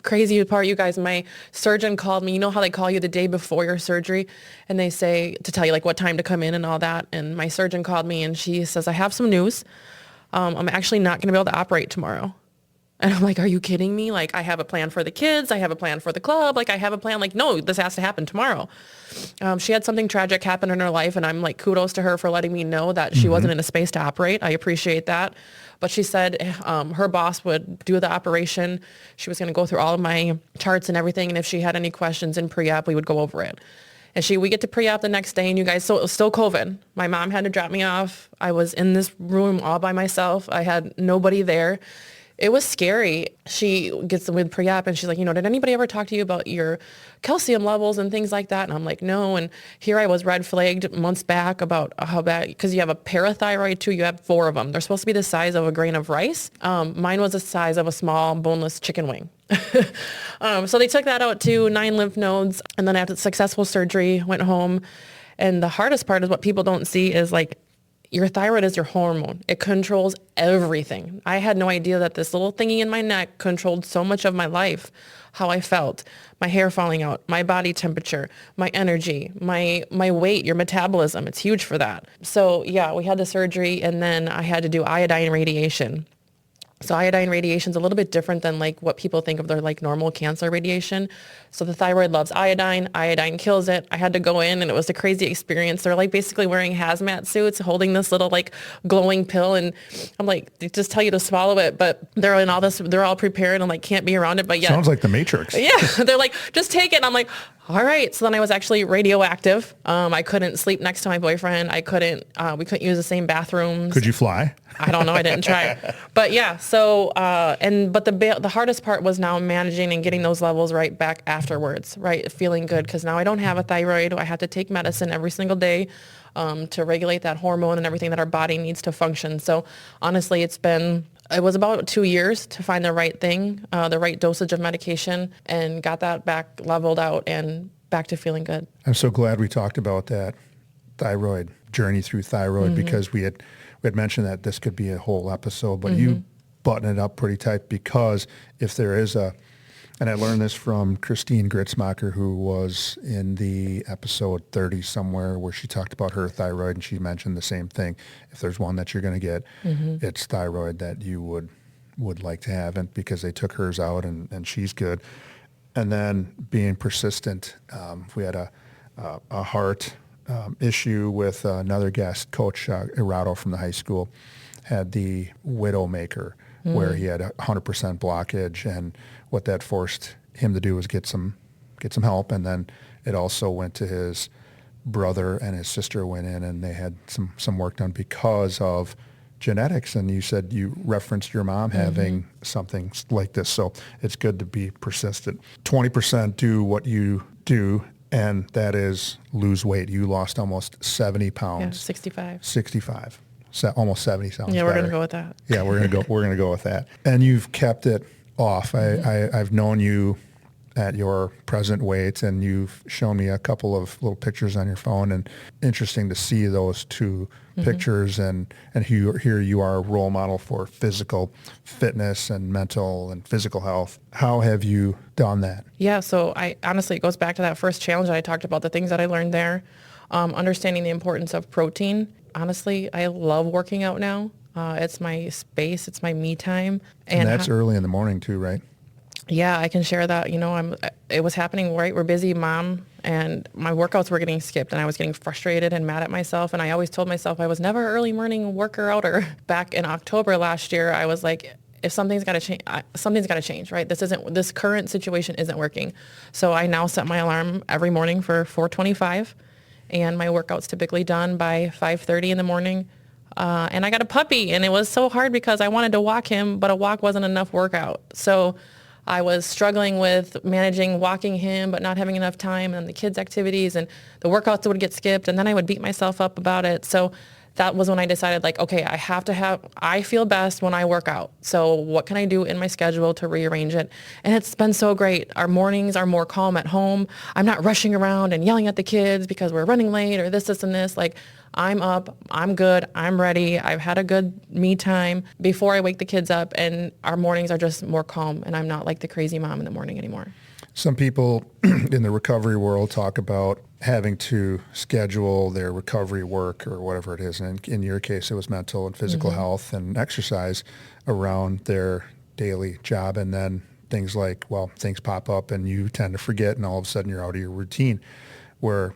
Crazy part, you guys, my surgeon called me. You know how they call you the day before your surgery? And they say to tell you, like, what time to come in and all that. And my surgeon called me and she says, I have some news. I'm actually not going to be able to operate tomorrow. And I'm like, are you kidding me? Like, I have a plan for the kids. I have a plan for the club. Like, I have a plan. Like, no, this has to happen tomorrow. She had something tragic happen in her life. And I'm like, kudos to her for letting me know that she wasn't in a space to operate. I appreciate that. But she said her boss would do the operation. She was going to go through all of my charts and everything. And if she had any questions in pre-op, we would go over it. And we get to pre-op the next day, and you guys, so it was still COVID. My mom had to drop me off. I was in this room all by myself. I had nobody there. It was scary. She gets with pre-op and she's like, did anybody ever talk to you about your calcium levels and things like that? And I'm like, no. And here I was red flagged months back about how bad, because you have a parathyroid too. You have 4 of them. They're supposed to be the size of a grain of rice. Mine was the size of a small boneless chicken wing. So they took that out too, 9 lymph nodes. And then after successful surgery, went home. And the hardest part is what people don't see is like, your thyroid is your hormone. It controls everything. I had no idea that this little thingy in my neck controlled so much of my life, how I felt, my hair falling out, my body temperature, my energy, my weight, your metabolism. It's huge for that. So yeah, we had the surgery and then I had to do iodine radiation. So iodine radiation is a little bit different than like what people think of their like normal cancer radiation. So the thyroid loves iodine. Iodine kills it. I had to go in and it was a crazy experience. They're like basically wearing hazmat suits, holding this little like glowing pill. And I'm like, they just tell you to swallow it, but they're in all this, they're all prepared and like can't be around it. But yeah. Sounds like the Matrix. Yeah. They're like, just take it. And I'm like, all right. So then I was actually radioactive. I couldn't sleep next to my boyfriend. We couldn't use the same bathrooms. Could you fly? I don't know. I didn't try. But yeah. So, but the hardest part was now managing and getting those levels right back afterwards, right? Feeling good. Cause now I don't have a thyroid. I have to take medicine every single day, to regulate that hormone and everything that our body needs to function. So honestly, it was about 2 years to find the right thing, the right dosage of medication, and got that back leveled out and back to feeling good. I'm so glad we talked about that thyroid journey through thyroid, because we had mentioned that this could be a whole episode, but you button it up pretty tight, because if there is and I learned this from Christine Gritzmacher, who was in the episode 30 somewhere where she talked about her thyroid, and she mentioned the same thing. If there's one that you're going to get, it's thyroid that you would like to have, and because they took hers out and she's good. And then being persistent, we had a heart issue with another guest, Coach Irado from the high school, had the Widowmaker, where he had 100% blockage, and what that forced him to do was get some help. And then it also went to his brother, and his sister went in and they had some work done because of genetics. And you said you referenced your mom having something like this. So it's good to be persistent. 20% do what you do, and that is lose weight. You lost almost 70 pounds. Yeah, 65. Almost 70 sounds Yeah, we're better. going to go with that. Yeah, we're gonna go with that. And you've kept it off. I've known you at your present weight, and you've shown me a couple of little pictures on your phone, and interesting to see those two pictures, and here you are, a role model for physical fitness and mental and physical health. How have you done that? Yeah, so honestly, it goes back to that first challenge that I talked about, the things that I learned there, understanding the importance of protein. Honestly, I love working out now. It's my space. It's my me time. And that's early in the morning too, right? Yeah, I can share that. It was happening, right? We're busy mom, and my workouts were getting skipped, and I was getting frustrated and mad at myself. And I always told myself I was never an early morning worker outer. Back in October last year, I was like, if something's got to change, something's got to change, right? This current situation isn't working. So I now set my alarm every morning for 4:25, and my workout's typically done by 5:30 in the morning. And I got a puppy, and it was so hard because I wanted to walk him, but a walk wasn't enough workout. So I was struggling with managing walking him, but not having enough time, and the kids' activities, and the workouts would get skipped, and then I would beat myself up about it. So that was when I decided, like, okay, I feel best when I work out. So what can I do in my schedule to rearrange it? And it's been so great. Our mornings are more calm at home. I'm not rushing around and yelling at the kids because we're running late or this, and this. Like, I'm up, I'm good, I'm ready. I've had a good me time before I wake the kids up, and our mornings are just more calm, and I'm not like the crazy mom in the morning anymore. Some people in the recovery world talk about having to schedule their recovery work or whatever it is. And in your case, it was mental and physical health and exercise around their daily job. And then things pop up and you tend to forget, and all of a sudden you're out of your routine. Where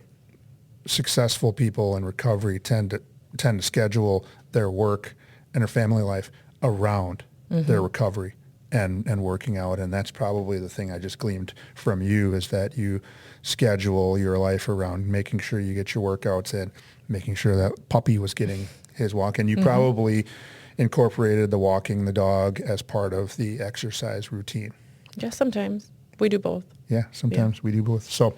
successful people in recovery tend to schedule their work and their family life around their recovery and working out. And that's probably the thing I just gleaned from you, is that you schedule your life around making sure you get your workouts in, making sure that puppy was getting his walk. And you probably incorporated the walking the dog as part of the exercise routine. Yeah, sometimes. We do both. Yeah, sometimes we do both. So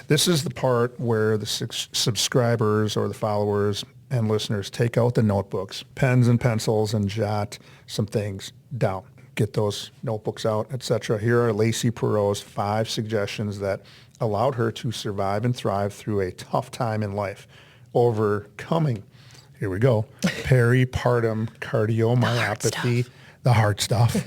this is the part where the subscribers or the followers and listeners take out the notebooks, pens and pencils, and jot some things down. Get those notebooks out, etc. Here are Lacey Perrot's 5 suggestions that allowed her to survive and thrive through a tough time in life, overcoming, here we go, peripartum cardiomyopathy, the hard stuff,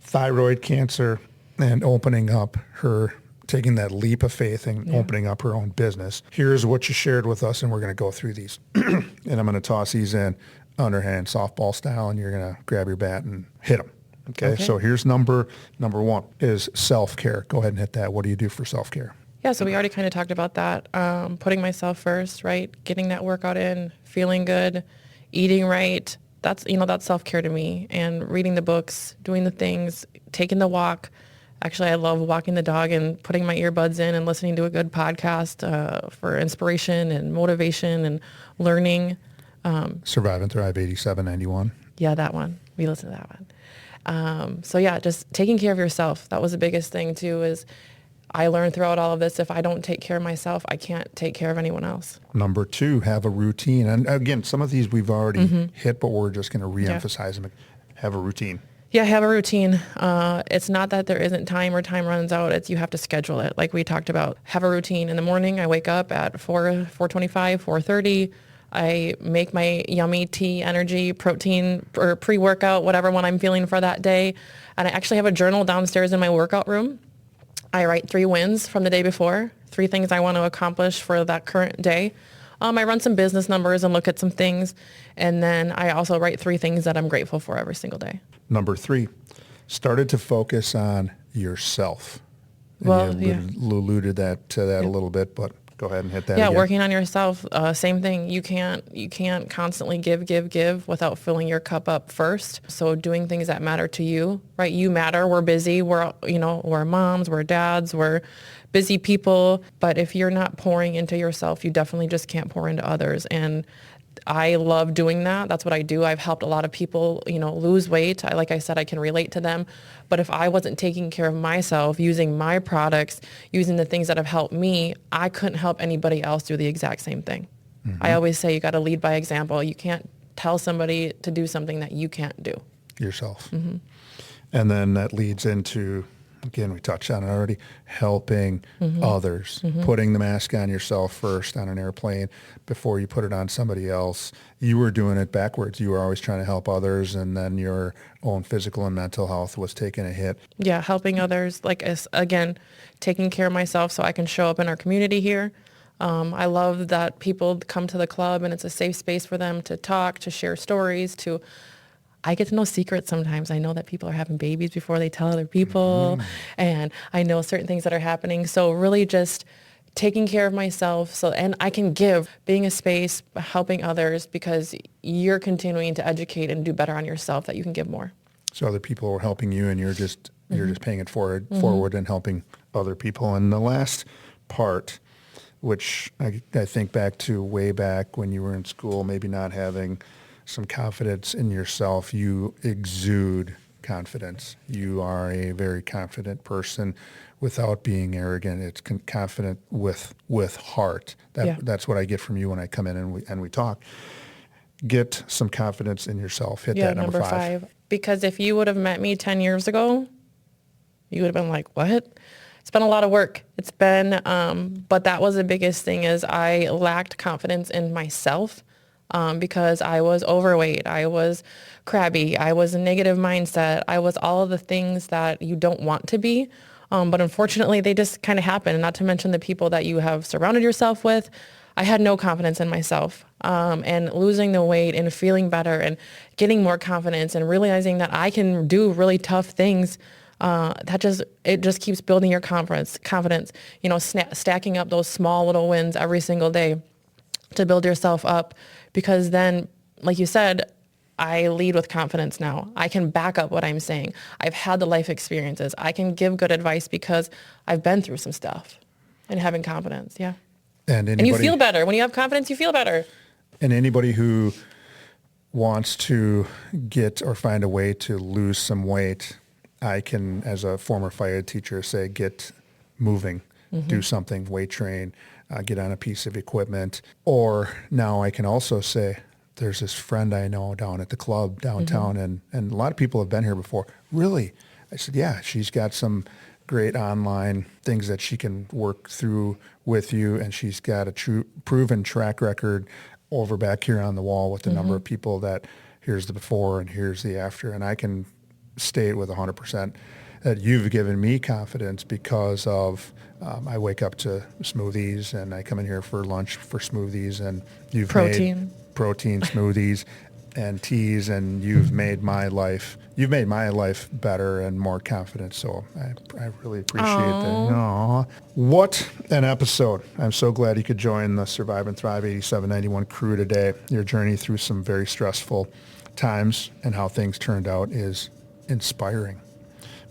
thyroid cancer, and opening up her, taking that leap of faith and opening up her own business. Here's what you shared with us, and we're going to go through these. And I'm going to toss these in. underhand softball style, and you're going to grab your bat and hit them. Okay. So here's number one is self-care. Go ahead and hit that. What do you do for self-care? Yeah, so we already kind of talked about that. Putting myself first, right? Getting that workout in, feeling good, eating right. That's self-care to me. And reading the books, doing the things, taking the walk. Actually, I love walking the dog and putting my earbuds in and listening to a good podcast for inspiration and motivation and learning. Survive and Thrive 8791. Yeah, that one. We listen to that one. So yeah, just taking care of yourself. That was the biggest thing too, is I learned throughout all of this, if I don't take care of myself, I can't take care of anyone else. Number 2, have a routine. And again, some of these we've already hit, but we're just going to reemphasize them. Have a routine. Yeah, have a routine. It's not that there isn't time or time runs out. It's you have to schedule it. Like we talked about, have a routine. In the morning, I wake up at 4:25, 4:30. I make my yummy tea, energy, protein, or pre-workout, whatever one I'm feeling for that day. And I actually have a journal downstairs in my workout room. I write 3 wins from the day before, 3 things I want to accomplish for that current day. I run some business numbers and look at some things. And then I also write 3 things that I'm grateful for every single day. Number 3, started to focus on yourself. And well, you alluded to that a little bit, but go ahead and hit that again. Working on yourself, same thing. You can't constantly give without filling your cup up first. So doing things that matter to you, right? You matter. We're busy. We're moms, we're dads, we're busy people. But if you're not pouring into yourself, you definitely just can't pour into others. And I love doing that. That's what I do. I've helped a lot of people, lose weight. Like I said, I can relate to them. But if I wasn't taking care of myself, using my products, using the things that have helped me, I couldn't help anybody else do the exact same thing. I always say you got to lead by example. You can't tell somebody to do something that you can't do. Yourself. And then that leads into, again, we touched on it already, helping others, putting the mask on yourself first on an airplane before you put it on somebody else. You were doing it backwards. You were always trying to help others, and then your own physical and mental health was taking a hit. Yeah, helping others, again, taking care of myself so I can show up in our community here. I love that people come to the club and it's a safe space for them to talk, to share stories, I get to know secrets sometimes. I know that people are having babies before they tell other people, and I know certain things that are happening. So really just taking care of myself, and I can give, being a space, helping others, because you're continuing to educate and do better on yourself, that you can give more. So other people are helping you, and you're just paying it forward and helping other people. And the last part, which I think back to way back when you were in school, maybe not having some confidence in yourself. You exude confidence. You are a very confident person without being arrogant. It's confident with heart. That's what I get from you when I come in and we talk. Get some confidence in yourself. Hit that number 5. Because if you would have met me 10 years ago, you would have been like, what? It's been a lot of work. It's been, but that was the biggest thing, is I lacked confidence in myself. Because I was overweight, I was crabby, I was a negative mindset, I was all of the things that you don't want to be. But unfortunately, they just kind of happen. And not to mention the people that you have surrounded yourself with. I had no confidence in myself. And losing the weight and feeling better and getting more confidence and realizing that I can do really tough things, it just keeps building your confidence, stacking up those small little wins every single day to build yourself up. Because then, like you said, I lead with confidence now. I can back up what I'm saying. I've had the life experiences. I can give good advice because I've been through some stuff, and having confidence. Yeah. And you feel better. When you have confidence, you feel better. And anybody who wants to get or find a way to lose some weight, I can, as a former fire teacher, say, get moving, do something, weight train, get on a piece of equipment. Or now I can also say, there's this friend I know down at the club downtown, and a lot of people have been here before. Really? I said, yeah, she's got some great online things that she can work through with you, and she's got a proven track record over back here on the wall with the number of people that here's the before and here's the after. And I can state with 100% that you've given me confidence because of I wake up to smoothies, and I come in here for lunch for smoothies, and you've made protein smoothies. and teas, and you've made my life better and more confident. So I really appreciate that. Aww. What an episode. I'm so glad you could join the Survive and Thrive 8791 crew today. Your journey through some very stressful times and how things turned out is inspiring.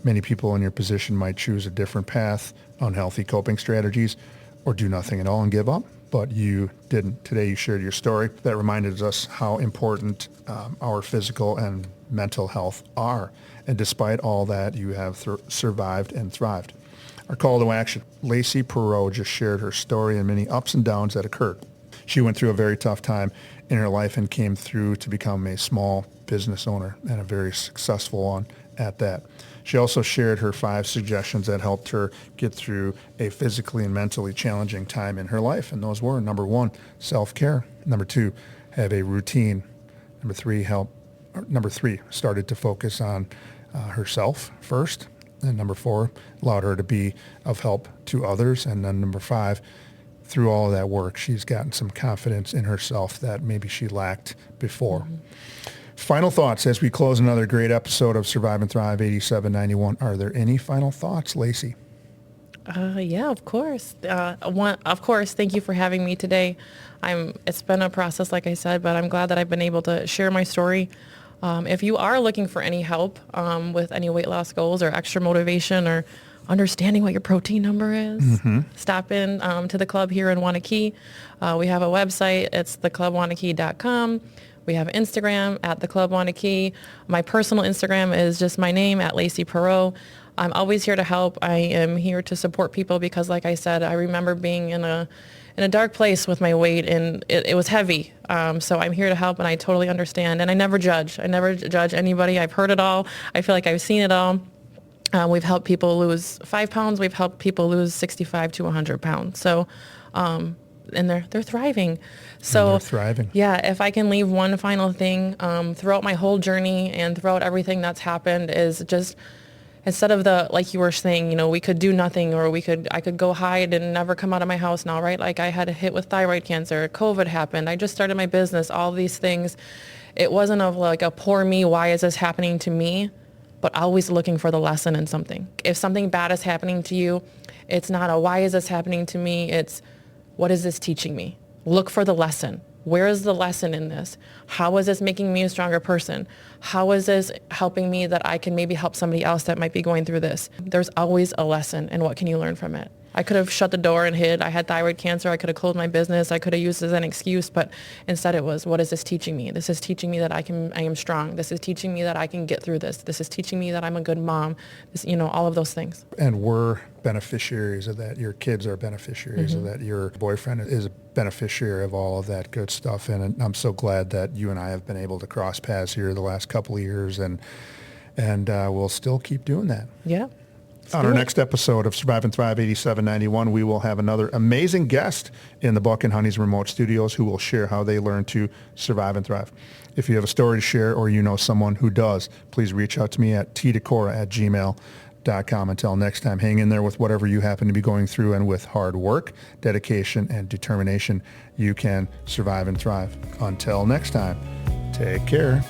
Many people in your position might choose a different path, unhealthy coping strategies, or do nothing at all and give up. But you didn't. Today you shared your story that reminded us how important our physical and mental health are. And despite all that, you have survived and thrived. Our call to action. Lacey Perrot just shared her story and many ups and downs that occurred. She went through a very tough time in her life and came through to become a small business owner, and a very successful one at that. She also shared her 5 suggestions that helped her get through a physically and mentally challenging time in her life. And those were, number 1, self-care. Number 2, have a routine. Number 3, started to focus on herself first. And number 4, allowed her to be of help to others. And then number 5, through all of that work, she's gotten some confidence in herself that maybe she lacked before. Mm-hmm. Final thoughts as we close another great episode of Survive and Thrive 8791. Are there any final thoughts, Lacey? Yeah, of course. Of course, thank you for having me today. It's been a process, like I said, but I'm glad that I've been able to share my story. If you are looking for any help with any weight loss goals or extra motivation or understanding what your protein number is, stop in to the club here in Wanakee. We have a website. It's theclubwanakee.com. We have Instagram at the Club Wanakee. My personal Instagram is just my name at Lacey Perrot. I'm always here to help. I am here to support people because, like I said, I remember being in a dark place with my weight, and it was heavy. So I'm here to help, and I totally understand. And I never judge. I never judge anybody. I've heard it all. I feel like I've seen it all. We've helped people lose 5 pounds. We've helped people lose 65 to 100 pounds. So, and they're thriving. So they're thriving. Yeah, if I can leave one final thing throughout my whole journey and throughout everything that's happened is just, instead of like you were saying, we could do nothing, or I could go hide and never come out of my house now, right? Like I had a hit with thyroid cancer, COVID happened, I just started my business, all these things. It wasn't of like a poor me, why is this happening to me? But always looking for the lesson in something. If something bad is happening to you, it's not a why is this happening to me? It's what is this teaching me? Look for the lesson. Where is the lesson in this? How is this making me a stronger person? How is this helping me that I can maybe help somebody else that might be going through this? There's always a lesson, and what can you learn from it? I could have shut the door and hid. I had thyroid cancer. I could have closed my business. I could have used it as an excuse, but instead it was, what is this teaching me? This is teaching me that I am strong. This is teaching me that I can get through this. This is teaching me that I'm a good mom. This, all of those things. And we're beneficiaries of that. Your kids are beneficiaries of that. Your boyfriend is a beneficiary of all of that good stuff. And I'm so glad that you and I have been able to cross paths here the last couple of years, and we'll still keep doing that. Yeah. On our next episode of Survive and Thrive 8791, we will have another amazing guest in the Buck and Honey's remote studios who will share how they learn to survive and thrive. If you have a story to share or you know someone who does, please reach out to me at tdecora@gmail.com. Until next time, hang in there with whatever you happen to be going through, and with hard work, dedication, and determination, you can survive and thrive. Until next time, take care.